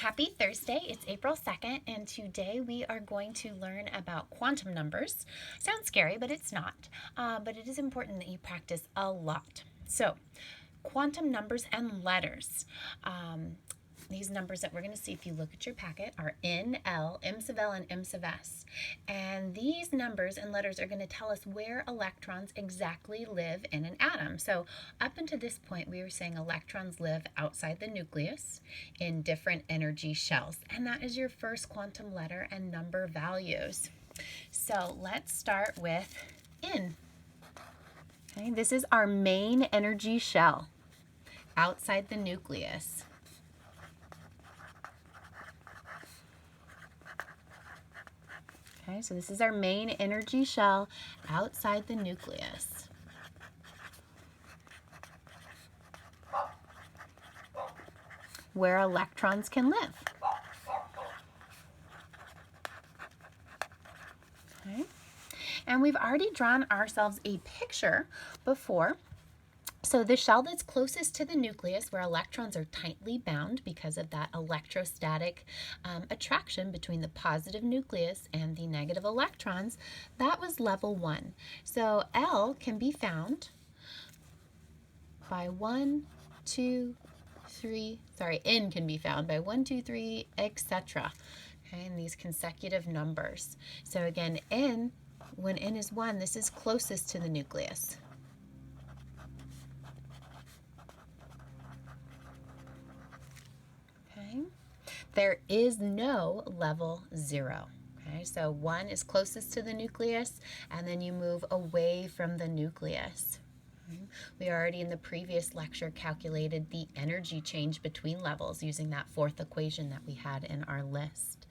Happy Thursday, it's April 2nd, and today we are going to learn about quantum numbers. Sounds scary, but it's not. But it is important that you practice a lot. So, quantum numbers and letters. These numbers that we're going to see if you look at your packet are N, L, M sub L, and M sub S. And these numbers and letters are going to tell us where electrons exactly live in an atom. So up until this point, we were saying electrons live outside the nucleus in different energy shells. And that is your first quantum letter and number values. So let's start with N. Okay, this is our main energy shell outside the nucleus. Okay, so this is our main energy shell outside the nucleus. Where electrons can live. Okay, and we've already drawn ourselves a picture before. So the shell that's closest to the nucleus, where electrons are tightly bound because of that electrostatic attraction between the positive nucleus and the negative electrons, that was level 1. So L can be found by 1, 2, 3, N can be found by 1, 2, 3, etc. Okay, and these consecutive numbers. So again, N, when N is 1, this is closest to the nucleus. There is no level 0. Okay, so 1 is closest to the nucleus, and then you move away from the nucleus. Okay. We already in the previous lecture calculated the energy change between levels using that fourth equation that we had in our list.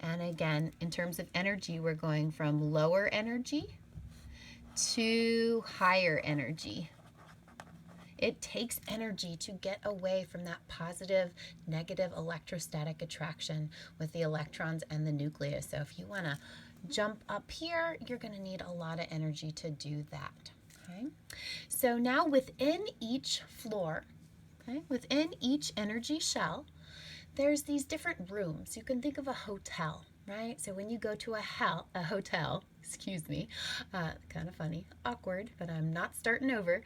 And again, in terms of energy, we're going from lower energy to higher energy. It takes energy to get away from that positive, negative electrostatic attraction with the electrons and the nucleus. So if you want to jump up here, you're going to need a lot of energy to do that. Okay? So now within each floor, okay, within each energy shell, there's these different rooms. You can think of a hotel, right? So when you go to a hotel, excuse me, kind of funny, awkward, but I'm not starting over.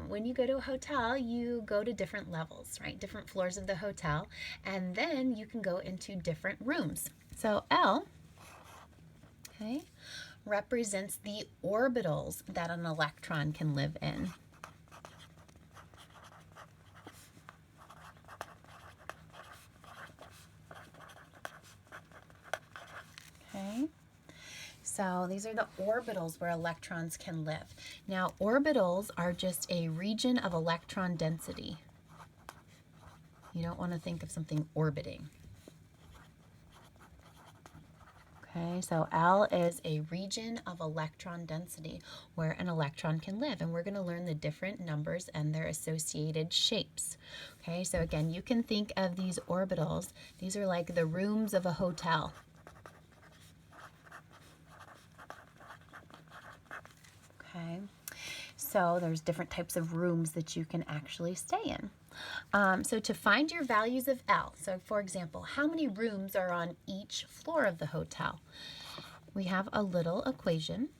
When you go to a hotel, you go to different levels, right? Different floors of the hotel, and then you can go into different rooms. So L, okay, represents the orbitals that an electron can live in. Okay. So these are the orbitals where electrons can live. Now, orbitals are just a region of electron density. You don't want to think of something orbiting. Okay, so L is a region of electron density where an electron can live, and we're going to learn the different numbers and their associated shapes. Okay, so again, you can think of these orbitals. These are like the rooms of a hotel. Okay, so there's different types of rooms that you can actually stay in. So to find your values of L, so for example, how many rooms are on each floor of the hotel? We have a little equation.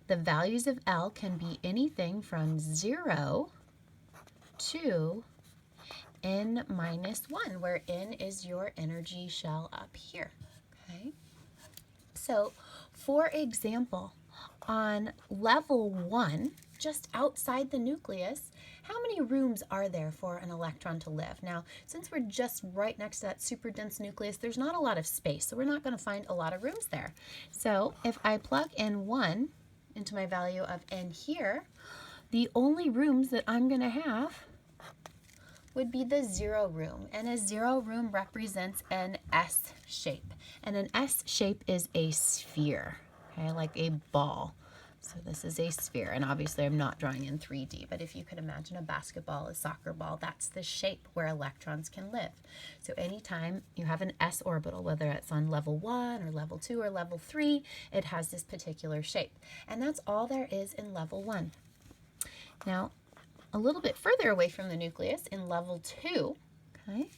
The values of L can be anything from 0 to N minus 1, where N is your energy shell up here. Okay, so for example, on level 1, just outside the nucleus, how many rooms are there for an electron to live? Now, since we're just right next to that super dense nucleus, there's not a lot of space, so we're not going to find a lot of rooms there. So if I plug in 1 into my value of N here, the only rooms that I'm going to have would be the 0 room, and a 0 room represents an S shape, and an S shape is a sphere, okay, like a ball. So this is a sphere, and obviously I'm not drawing in 3D, but if you could imagine a basketball, a soccer ball, that's the shape where electrons can live. So anytime you have an S orbital, whether it's on level 1 or level 2 or level 3, it has this particular shape. And that's all there is in level 1. Now, a little bit further away from the nucleus in level 2, Okay.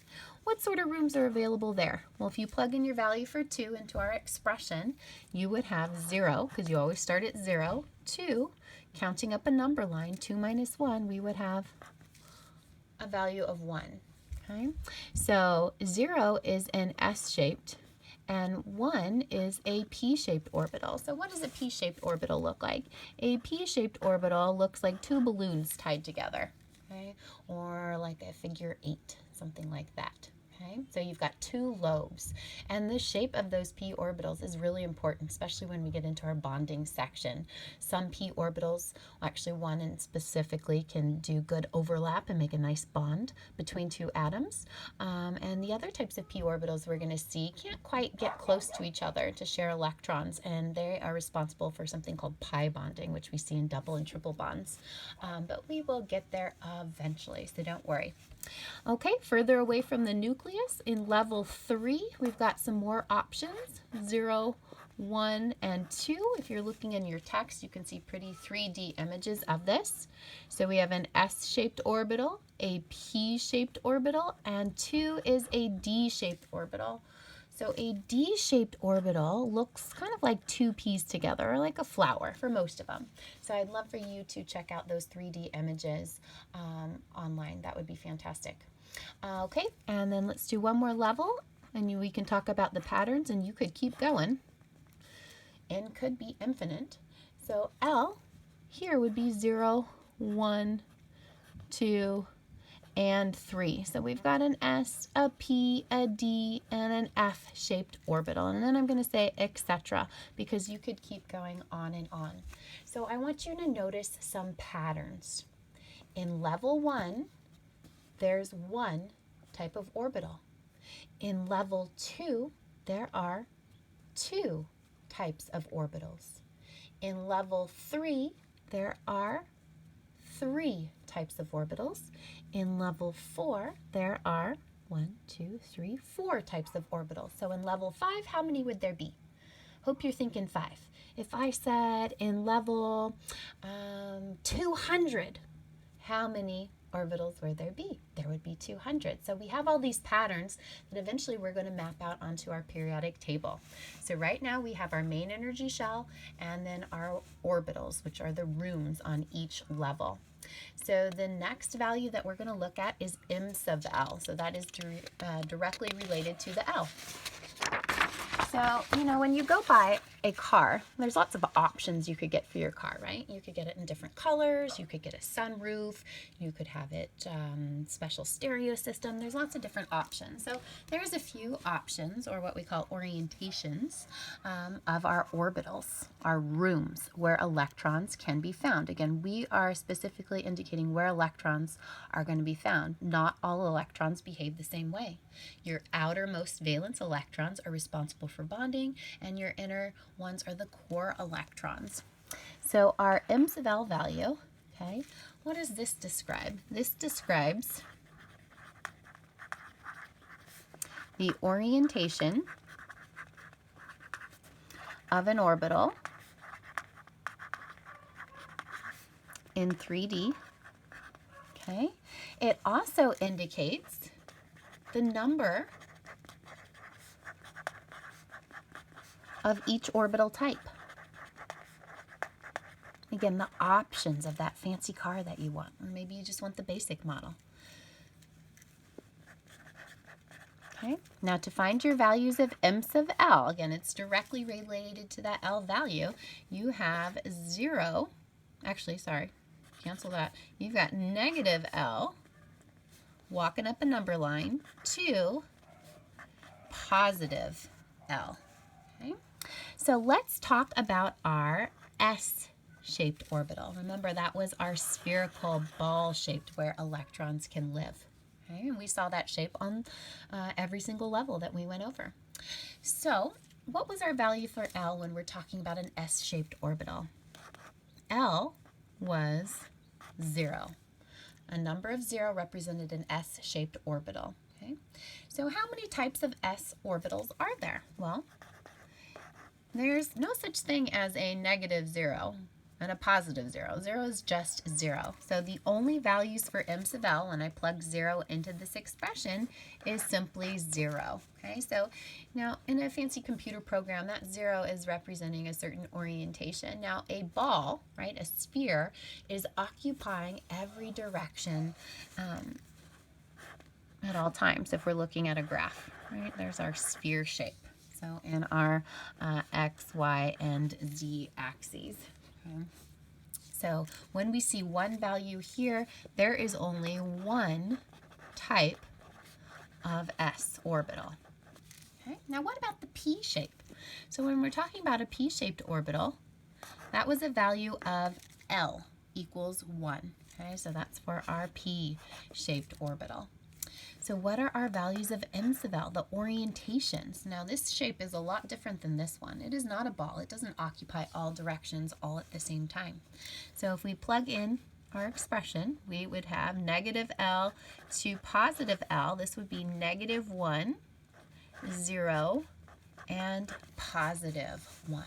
What sort of rooms are available there? Well, if you plug in your value for 2 into our expression, you would have 0, because you always start at 0. 2, counting up a number line, 2 minus 1, we would have a value of 1. Okay, so 0 is an S-shaped, and 1 is a P-shaped orbital. So what does a P-shaped orbital look like? A P-shaped orbital looks like 2 balloons tied together, okay, or like a figure 8, something like that. Okay, so you've got 2 lobes, and the shape of those p orbitals is really important, especially when we get into our bonding section. Some p orbitals, actually one in specifically, can do good overlap and make a nice bond between 2 atoms, and the other types of p orbitals we're going to see can't quite get close to each other to share electrons, and they are responsible for something called pi bonding, which we see in double and triple bonds, but we will get there eventually, so don't worry. Okay, further away from the nucleus, in level 3, we've got some more options, 0, 1, and 2. If you're looking in your text, you can see pretty 3D images of this. So we have an S-shaped orbital, a P-shaped orbital, and 2 is a D-shaped orbital. So a D-shaped orbital looks kind of like 2 P's together, or like a flower for most of them. So I'd love for you to check out those 3D images online. That would be fantastic. Okay, and then let's do one more level, and we can talk about the patterns, and you could keep going. N could be infinite. So L here would be 0, 1, 2, and 3. So we've got an S, a P, a D, and an F-shaped orbital. And then I'm going to say etc. because you could keep going on and on. So I want you to notice some patterns. In level 1, there's 1 type of orbital. In level 2, there are 2 types of orbitals. In level 3, there are 3 types of orbitals. In level 4, there are 4 types of orbitals. So in level 5, how many would there be? Hope you're thinking 5. If I said in level 200, how many orbitals would there be? There would be 200. So we have all these patterns that eventually we're going to map out onto our periodic table. So right now we have our main energy shell and then our orbitals, which are the rooms on each level. So the next value that we're going to look at is m sub L. So that is directly related to the L. So, you know, when you go buy a car, there's lots of options you could get for your car, right? You could get it in different colors, you could get a sunroof, you could have it special stereo system. There's lots of different options. So there's a few options, or what we call orientations, of our orbitals, our rooms where electrons can be found. Again, we are specifically indicating where electrons are going to be found. Not all electrons behave the same way. Your outermost valence electrons are responsible for bonding, and your inner ones are the core electrons. So our m sub L value, okay, what does this describe? This describes the orientation of an orbital in 3D. Okay, it also indicates the number of each orbital type. Again, the options of that fancy car that you want, or maybe you just want the basic model. Okay, now to find your values of m sub L, again, it's directly related to that L value. You have 0, actually, sorry, cancel that. You've got negative L, walking up a number line, to positive L. Okay, so let's talk about our S-shaped orbital. Remember, that was our spherical ball-shaped where electrons can live. Okay, and we saw that shape on every single level that we went over. So what was our value for L when we're talking about an S-shaped orbital? L was 0. A number of 0 represented an S-shaped orbital. Okay, so how many types of S orbitals are there? Well, there's no such thing as a negative 0. and a positive 0. 0 is just 0. So the only values for m sub L when I plug 0 into this expression is simply 0. Okay, so now in a fancy computer program, that 0 is representing a certain orientation. Now a ball, right, a sphere, is occupying every direction at all times if we're looking at a graph, right? There's our sphere shape. So in our x, y, and z axes. Okay. So when we see one value here, there is only one type of s orbital. Okay. Now what about the p shape? So when we're talking about a p-shaped orbital, that was a value of L equals 1. Okay, so that's for our p-shaped orbital. So what are our values of m sub L, the orientations? Now this shape is a lot different than this one. It is not a ball. It doesn't occupy all directions all at the same time. So if we plug in our expression, we would have negative L to positive L. This would be negative 1, 0, and positive 1.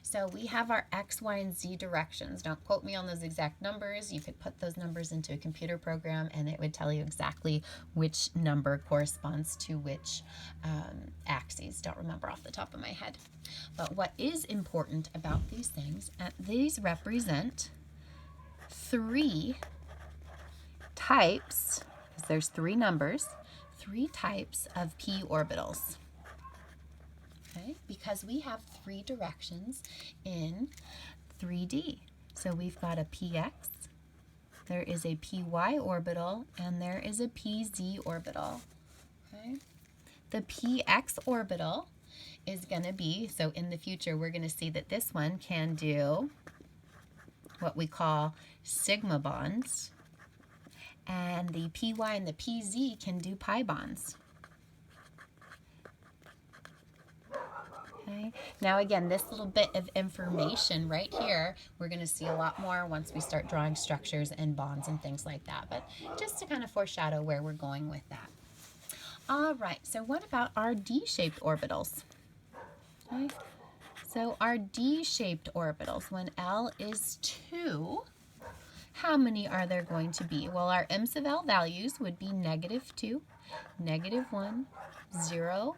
So we have our x, y, and z directions. Don't quote me on those exact numbers. You could put those numbers into a computer program and it would tell you exactly which number corresponds to which axes. Don't remember off the top of my head. But what is important about these things, these represent 3 types, because there's 3 numbers, 3 types of p orbitals. Okay, because we have 3 directions in 3D. So we've got a px, there is a py orbital, and there is a pz orbital. Okay, the px orbital is going to be, so in the future we're going to see that this one can do what we call sigma bonds, and the py and the pz can do pi bonds. Okay. Now again, this little bit of information right here, we're going to see a lot more once we start drawing structures and bonds and things like that, but just to kind of foreshadow where we're going with that. All right, so what about our D-shaped orbitals? Okay. So our D-shaped orbitals, when L is 2, how many are there going to be? Well, our m sub L values would be negative 2, negative 1, 0,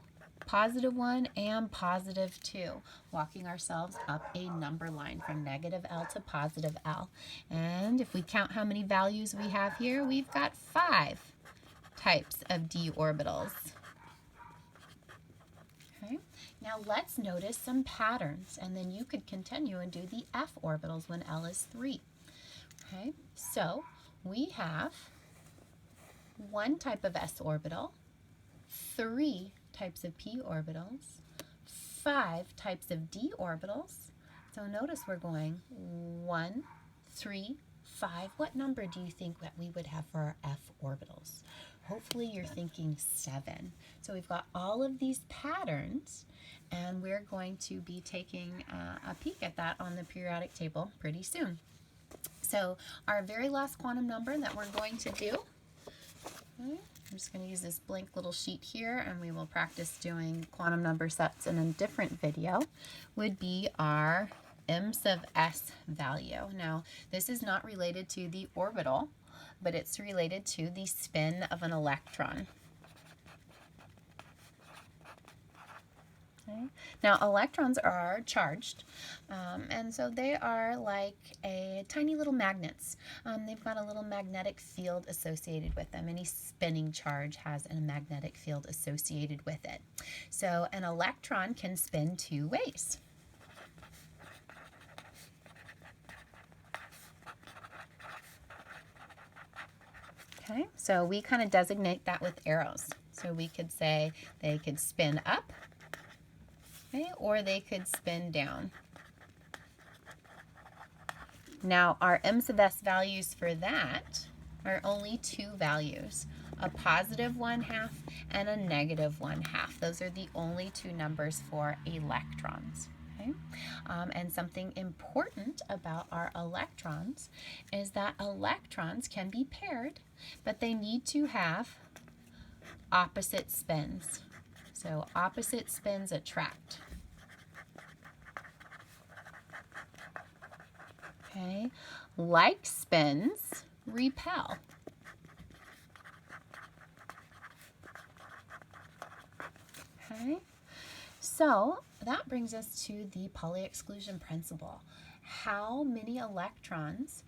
positive 1, and positive 2, walking ourselves up a number line from negative L to positive L. And if we count how many values we have here, we've got 5 types of d orbitals. Okay. Now let's notice some patterns, and then you could continue and do the f orbitals when L is 3. Okay, so we have 1 type of s orbital, 3 types of p orbitals, 5 types of d orbitals. So notice we're going 1, 3, 5. What number do you think that we would have for our f orbitals? Hopefully you're thinking 7. So we've got all of these patterns, and we're going to be taking a peek at that on the periodic table pretty soon. So our very last quantum number that we're going to do, okay, I'm just going to use this blank little sheet here, and we will practice doing quantum number sets in a different video, would be our m sub s value. Now, this is not related to the orbital, but it's related to the spin of an electron. Okay. Now, electrons are charged, and so they are like a tiny little magnets. They've got a little magnetic field associated with them. Any spinning charge has a magnetic field associated with it. So an electron can spin 2 ways. Okay, so we kind of designate that with arrows. So we could say they could spin up, okay, or they could spin down. Now our m sub s values for that are only 2 values, a positive 1/2 and a negative 1/2. Those are the only 2 numbers for electrons. Okay? And something important about our electrons is that electrons can be paired, but they need to have opposite spins. So opposite spins attract. Okay, like spins repel. Okay, so that brings us to the Pauli exclusion principle. How many electrons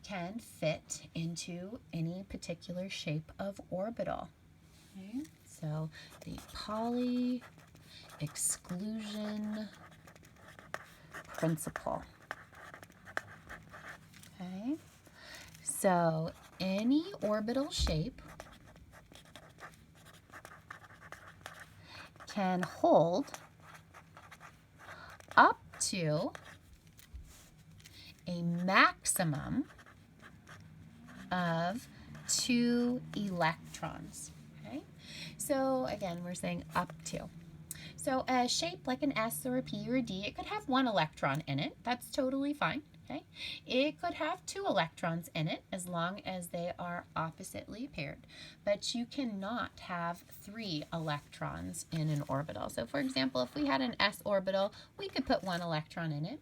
can fit into any particular shape of orbital? Okay, so the Pauli exclusion principle. Okay, so any orbital shape can hold up to a maximum of 2 electrons. Okay, so again, we're saying up to. So a shape like an S or a P or a D, it could have 1 electron in it. That's totally fine. Okay, it could have 2 electrons in it as long as they are oppositely paired, but you cannot have 3 electrons in an orbital. So for example, if we had an S orbital, we could put 1 electron in it.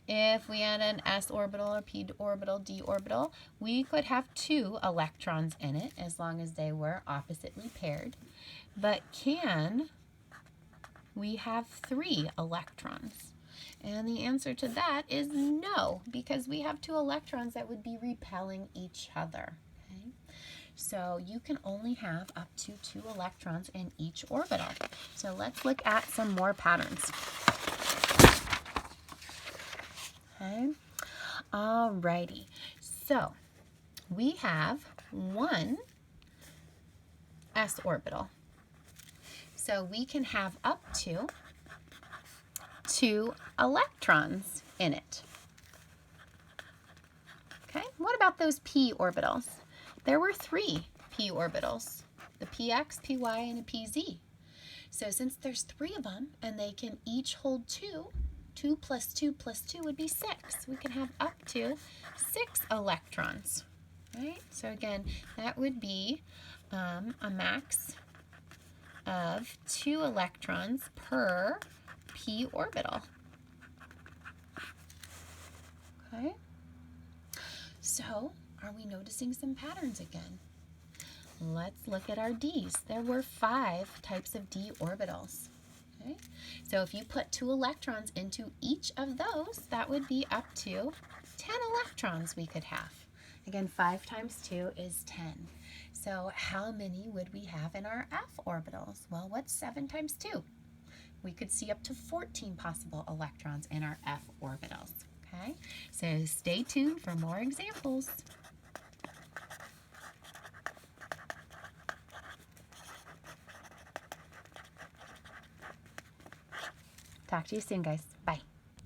If we had an S orbital or P orbital, D orbital, we could have 2 electrons in it as long as they were oppositely paired. But can we have 3 electrons? And the answer to that is no, because we have 2 electrons that would be repelling each other. Okay? So you can only have up to 2 electrons in each orbital. So let's look at some more patterns. Okay. Alrighty. So we have 1 S orbital. So we can have up to 2 electrons in it. Okay, what about those p orbitals? There were 3 p orbitals, the px, py, and a pz. So since there's 3 of them and they can each hold 2, 2 plus 2 plus 2 would be 6. We can have up to 6 electrons, right? So again, that would be a max of 2 electrons per p orbital. Okay, so are we noticing some patterns again? Let's look at our Ds. There were 5 types of D orbitals. Okay, so if you put 2 electrons into each of those, that would be up to 10 electrons we could have. Again, 5 times 2 is 10. So how many would we have in our F orbitals? Well, what's 7 times 2? We could see up to 14 possible electrons in our F orbitals. Okay, so stay tuned for more examples. Talk to you soon, guys. Bye.